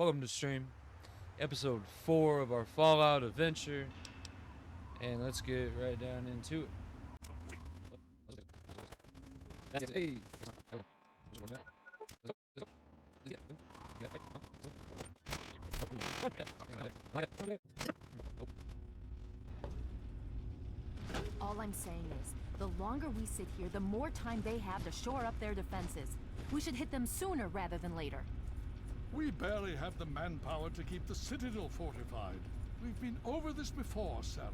Welcome to stream, episode 4 of our Fallout adventure, and let's get right down into it. Hey. All I'm saying is, the longer we sit here, the more time they have to shore up their defenses. We should hit them sooner rather than later. We barely have the manpower to keep the Citadel fortified. We've been over this before, Sarah.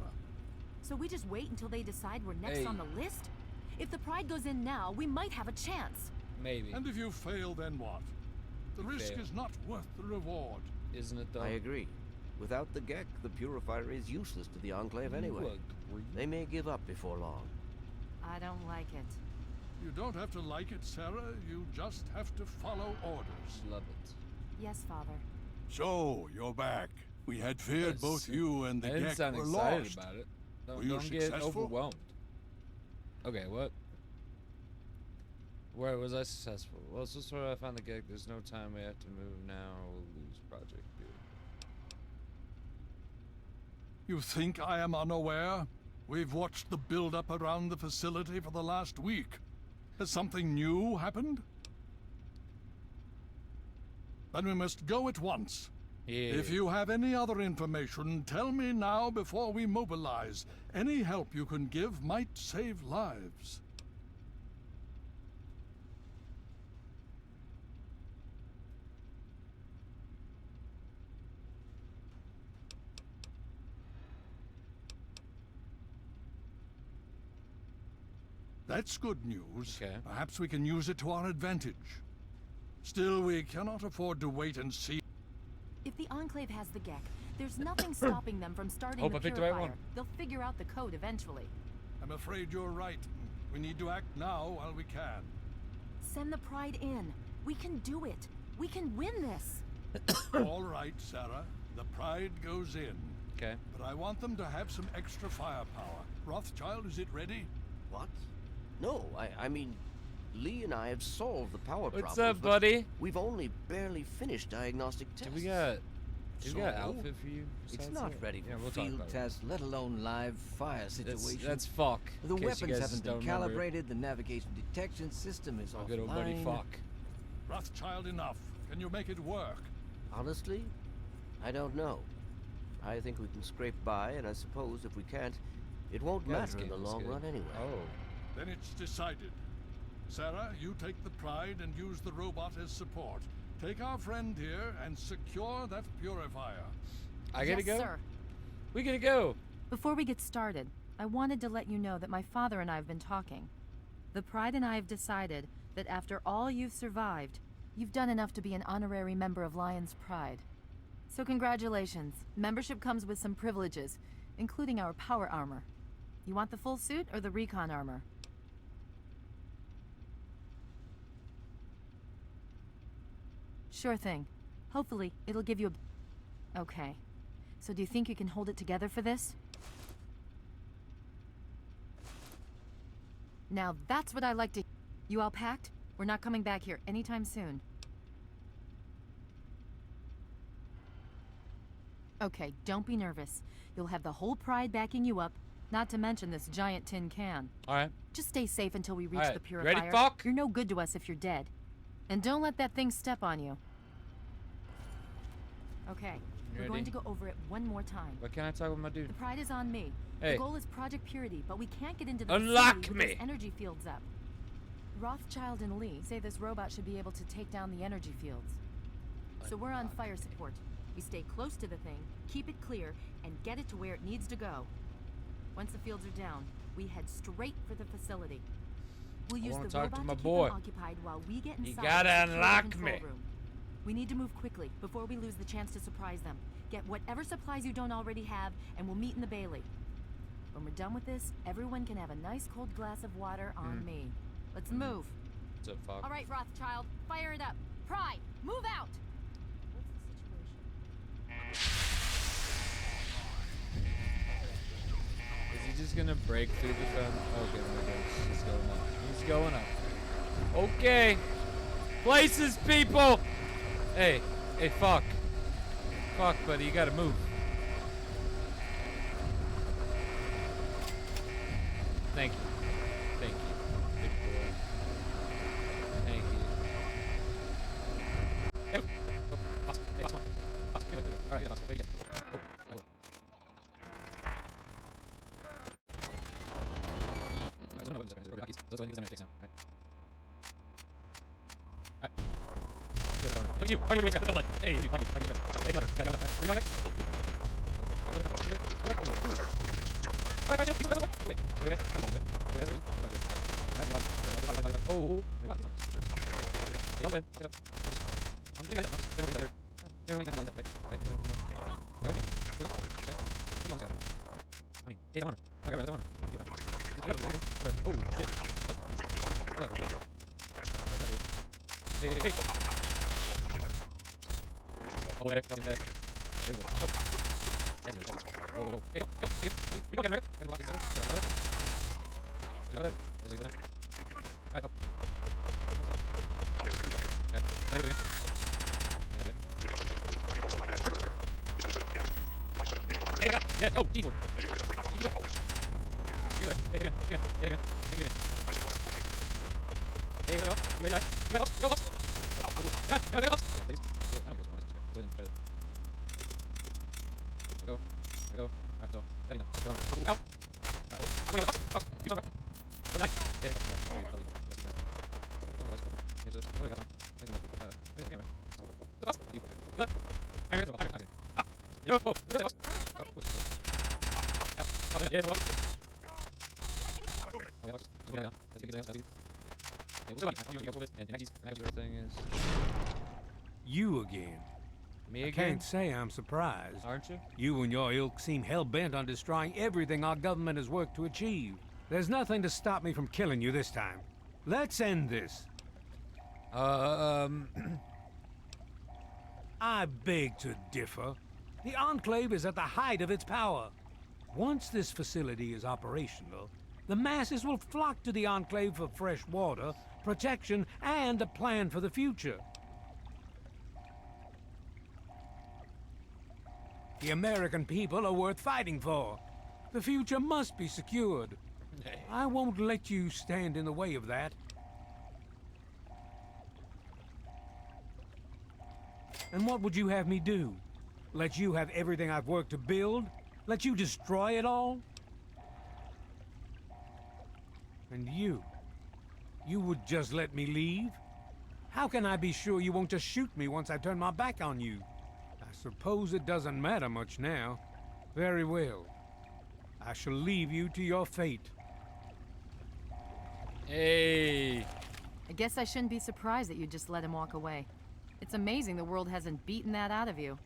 So we just wait until they decide we're next Hey. on the list? If the Pride goes in now, we might have a chance. Maybe. And if you fail, then what? The risk is not worth the reward. Isn't it though? I agree. Without the Gek, the Purifier is useless to the Enclave anyway. Agree. They may give up before long. I don't like it. You don't have to like it, Sarah. You just have to follow orders. Love it. Yes, Father. So, you're back. We had feared Yes. both you and the I didn't Gek sound were excited lost. about it. Were you Don't get successful? overwhelmed. Okay, what? Where was I successful? Well, so sort of I found the gig. There's no time. We have to move now or we'll lose project. Dude. You think I am unaware? We've watched the build-up around the facility for the last week. Has something new happened? Then we must go at once. Yeah. If you have any other information, tell me now before we mobilize. Any help you can give might save lives. That's good news. Okay. Perhaps we can use it to our advantage. Still, we cannot afford to wait and see. If the Enclave has the Gek, there's nothing stopping them from starting Hope the I picked the right Purifier. one. They'll figure out the code eventually. I'm afraid you're right. We need to act now while we can. Send the Pride in. We can do it. We can win this. All right, Sarah. The Pride goes in. Okay. But I want them to have some extra firepower. Rothschild, is it ready? What? No, I mean, Lee and I have solved the power What's problems, up, but buddy? we've only barely finished diagnostic tests. Do we got So, outfit for you? It's besides not that? ready Yeah, for we'll talk field about it. tests, let alone live fire situation. That's fuck. the in case you weapons guys haven't been don't remember. calibrated, the navigation detection system is My offline. good old buddy fuck. Rothschild, enough. Can you make it work? Honestly, I don't know. I think we can scrape by, and I suppose if we can't, it won't Yeah, this matter in the game is long good. run anyway. Oh. Then it's decided. Sarah, you take the Pride and use the robot as support. Take our friend here and secure that purifier. I gotta yes, go? sir. We gotta go. Before we get started, I wanted to let you know that my father and I have been talking. The Pride and I have decided that after all you've survived, you've done enough to be an honorary member of Lion's Pride. So congratulations. Membership comes with some privileges, including our power armor. You want the full suit or the recon armor? Sure thing. Hopefully, it'll give you a... Okay. So do you think you can hold it together for this? Now that's what I like to... You all packed? We're not coming back here anytime soon. Okay, don't be nervous. You'll have the whole Pride backing you up, not to mention this giant tin can. Alright. Just stay safe until we reach Alright, the Purifier. ready, fuck? You're no good to us if you're dead. And don't let that thing step on you. Okay, we're Ready? going to go over it one more time. What can I talk with my dude? The Pride is on me. Hey. The goal is Project Purity, but we can't get into the Unlock facility with me. those energy fields up. Rothschild and Lee say this robot should be able to take down the energy fields. So we're on fire support. We stay close to the thing, keep it clear, and get it to where it needs to go. Once the fields are down, we head straight for the facility. We'll use wanna the talk robot to my keep boy. them occupied while we get You inside gotta the secure unlock control me. room. We need to move quickly before we lose the chance to surprise them. Get whatever supplies you don't already have, and we'll meet in the Bailey. When we're done with this, everyone can have a nice cold glass of water on me. Let's move. What's up, fuck? All right, Rothschild, fire it up. Pride, move out. Is he just gonna break through the fence? Okay, okay. He's going up. He's going up. Okay. Places, people! Hey, fuck. Fuck, buddy, you gotta move. Thank you. Thank you. Big boy. Thank you. You again. Me I again? can't say I'm surprised. Aren't you? You and your ilk seem hell-bent on destroying everything our government has worked to achieve. There's nothing to stop me from killing you this time. Let's end this. I beg to differ. The Enclave is at the height of its power. Once this facility is operational, the masses will flock to the Enclave for fresh water, protection, and a plan for the future. The American people are worth fighting for. The future must be secured. I won't let you stand in the way of that. And what would you have me do? Let you have everything I've worked to build? Let you destroy it all? And you would just let me leave? How can I be sure you won't just shoot me once I turn my back on you? I suppose it doesn't matter much now. Very well. I shall leave you to your fate. Hey. I guess I shouldn't be surprised that you just let him walk away. It's amazing the world hasn't beaten that out of you.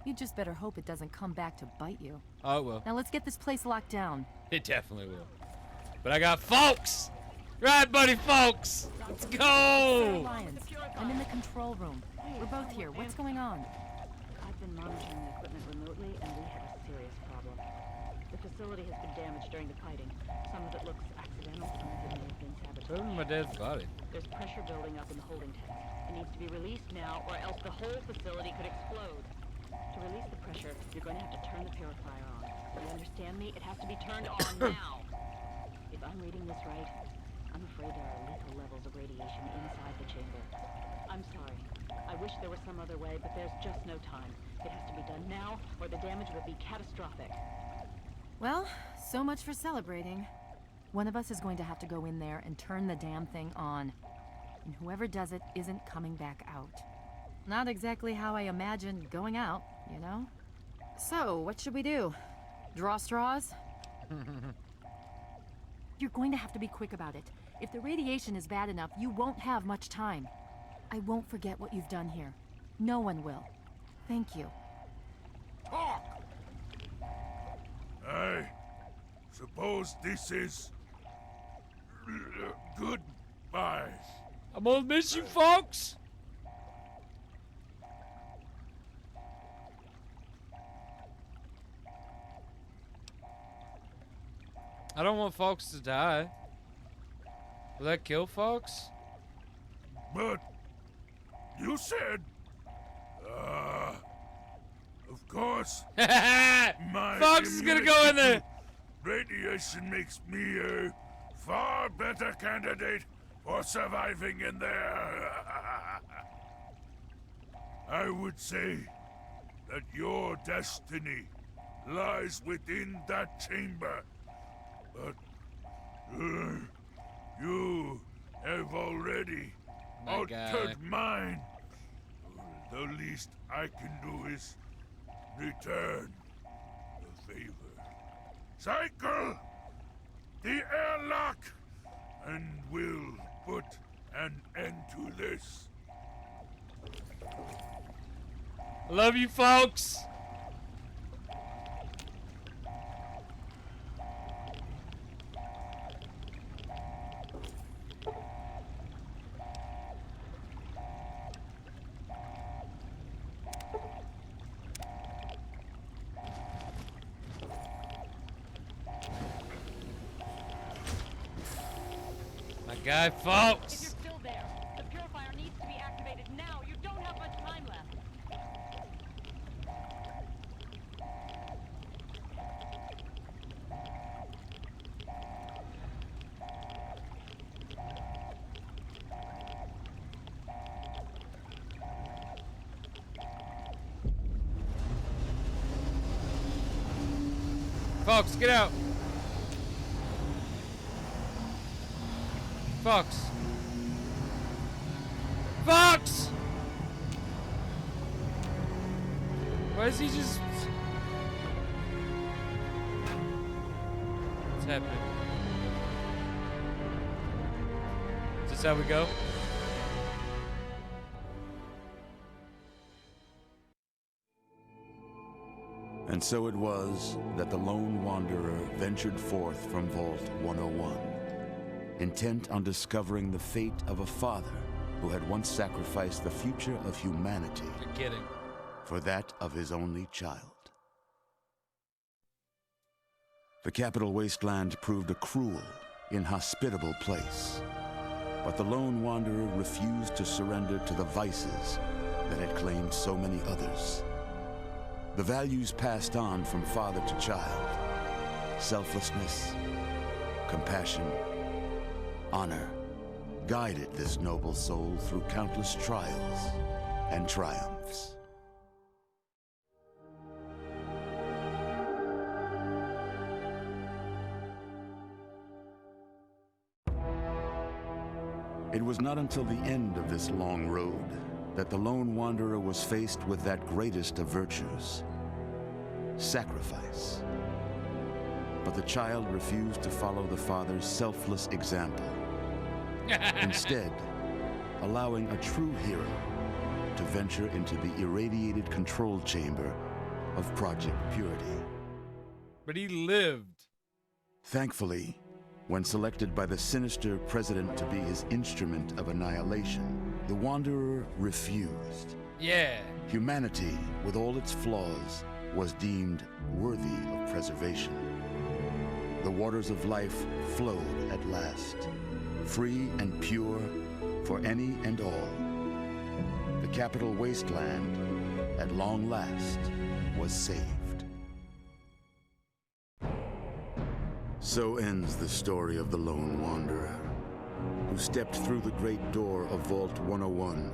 You just better hope it doesn't come back to bite you. Oh, it will. Now let's get this place locked down. It definitely will. But I got folks! Right, buddy, folks! Let's go! Lions, I'm in the control room. We're both here. What's going on? I've been monitoring the equipment remotely, and we have a serious problem. The facility has been damaged during the fighting. Some of it looks accidental, some of it may have been Where's sabotaged. my dead body? There's pressure building up in the holding tank. It needs to be released now, or else the whole facility could explode. To release the pressure, you're going to have to turn the purifier on. Do you understand me? It has to be turned on now. If I'm reading this right, I'm afraid there are lethal levels of radiation inside the chamber. I'm sorry. I wish there was some other way, but there's just no time. It has to be done now, or the damage will be catastrophic. Well, so much for celebrating. One of us is going to have to go in there and turn the damn thing on. And whoever does it isn't coming back out. Not exactly how I imagined going out, you know? So, what should we do? Draw straws? You're going to have to be quick about it. If the radiation is bad enough, you won't have much time. I won't forget what you've done here. No one will. Thank you. Talk! I suppose this is goodbye. I'm gonna miss you, folks! I don't want folks to die. Will that kill folks? But you said, Of course. My Fox is gonna go in there. Radiation makes me a far better candidate for surviving in there. I would say that your destiny lies within that chamber. But you have already My guy. altered mine. The least I can do is return the favor. Cycle the airlock, and we'll put an end to this. Love you, folks. My guy, If folks. you're still there, the purifier needs to be activated now. You don't have much time left. Fox, get out. Fox. Fox! Why is he just... What's happening? Is this how we go? And so it was that the lone wanderer ventured forth from Vault 101, intent on discovering the fate of a father who had once sacrificed the future of humanity You're kidding. for that of his only child. The Capital Wasteland proved a cruel, inhospitable place, but the lone wanderer refused to surrender to the vices that had claimed so many others. The values passed on from father to child: selflessness, compassion, honor, guided this noble soul through countless trials and triumphs. It was not until the end of this long road that the lone wanderer was faced with that greatest of virtues: sacrifice. But the child refused to follow the father's selfless example, instead allowing a true hero to venture into the irradiated control chamber of Project Purity. But he lived. Thankfully, when selected by the sinister president to be his instrument of annihilation, the Wanderer refused. Yeah. Humanity, with all its flaws, was deemed worthy of preservation. The waters of life flowed at last, free and pure for any and all. The Capital Wasteland, at long last, was saved. So ends the story of the Lone Wanderer, who stepped through the great door of Vault 101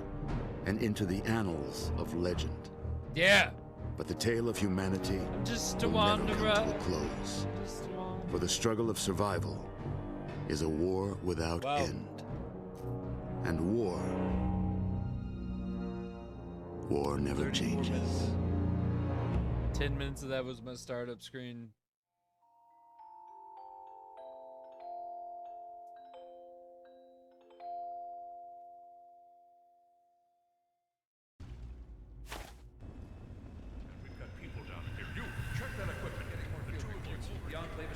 and into the annals of legend. Yeah. But the tale of humanity Just a will never wanderer. come to a close. Just a wanderer. For the struggle of survival is a war without Wow. end. And war never 34 changes. minutes. 10 minutes of that was my startup screen.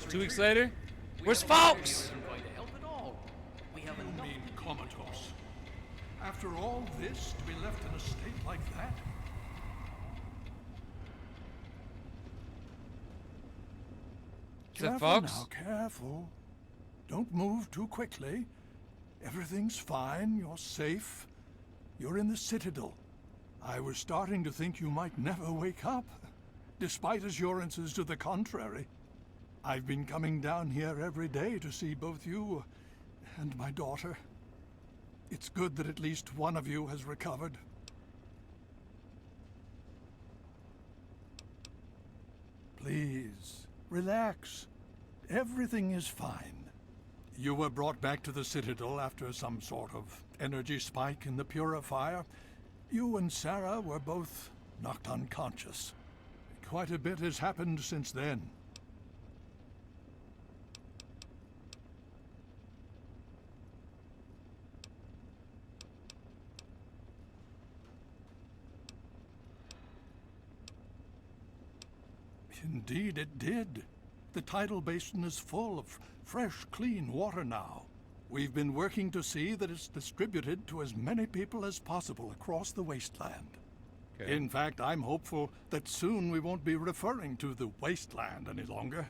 Two weeks later, where's Fox? You mean comatose? After all this, to be left in a state like that? Is that Careful Fox? now, careful. Don't move too quickly. Everything's fine. You're safe. You're in the Citadel. I was starting to think you might never wake up. despite assurances to the contrary. I've been coming down here every day to see both you and my daughter. It's good that at least one of you has recovered. Please, relax. Everything is fine. You were brought back to the Citadel after some sort of energy spike in the purifier. You and Sarah were both knocked unconscious. Quite a bit has happened since then. Indeed it did. The tidal basin is full of fresh, clean water now. We've been working to see that it's distributed to as many people as possible across the wasteland. Okay. In fact, I'm hopeful that soon we won't be referring to the wasteland any longer.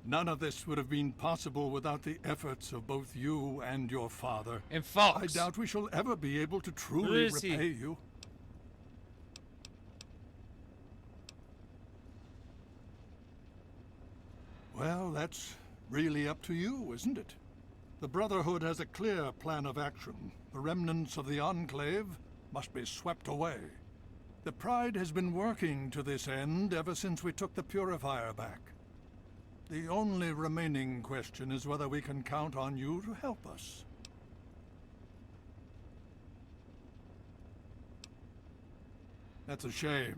None of this would have been possible without the efforts of both you and your father. And Fox. I doubt we shall ever be able to Who truly is he? repay you. Well, that's really up to you, isn't it? The Brotherhood has a clear plan of action. The remnants of the Enclave must be swept away. The Pride has been working to this end ever since we took the Purifier back. The only remaining question is whether we can count on you to help us. That's a shame.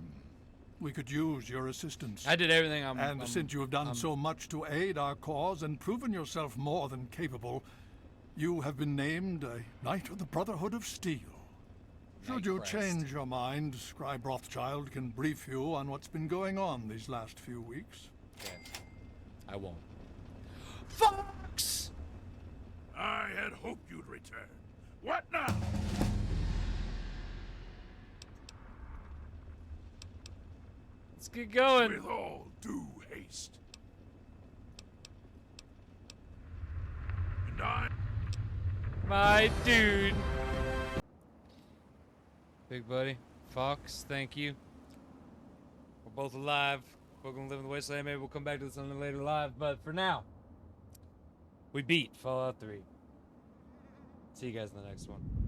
We could use your assistance. I did everything And since you have done so much to aid our cause and proven yourself more than capable, you have been named a Knight of the Brotherhood of Steel. Should you Christ. change your mind, Scribe Rothschild can brief you on what's been going on these last few weeks. Okay. I won't. Fox! I had hoped you'd return. What now? Let's get going. With all due haste. And I... My dude. Big buddy. Fox, thank you. We're both alive. We're gonna live in the wasteland. Maybe we'll come back to this on a later live. But for now, we beat Fallout 3. See you guys in the next one.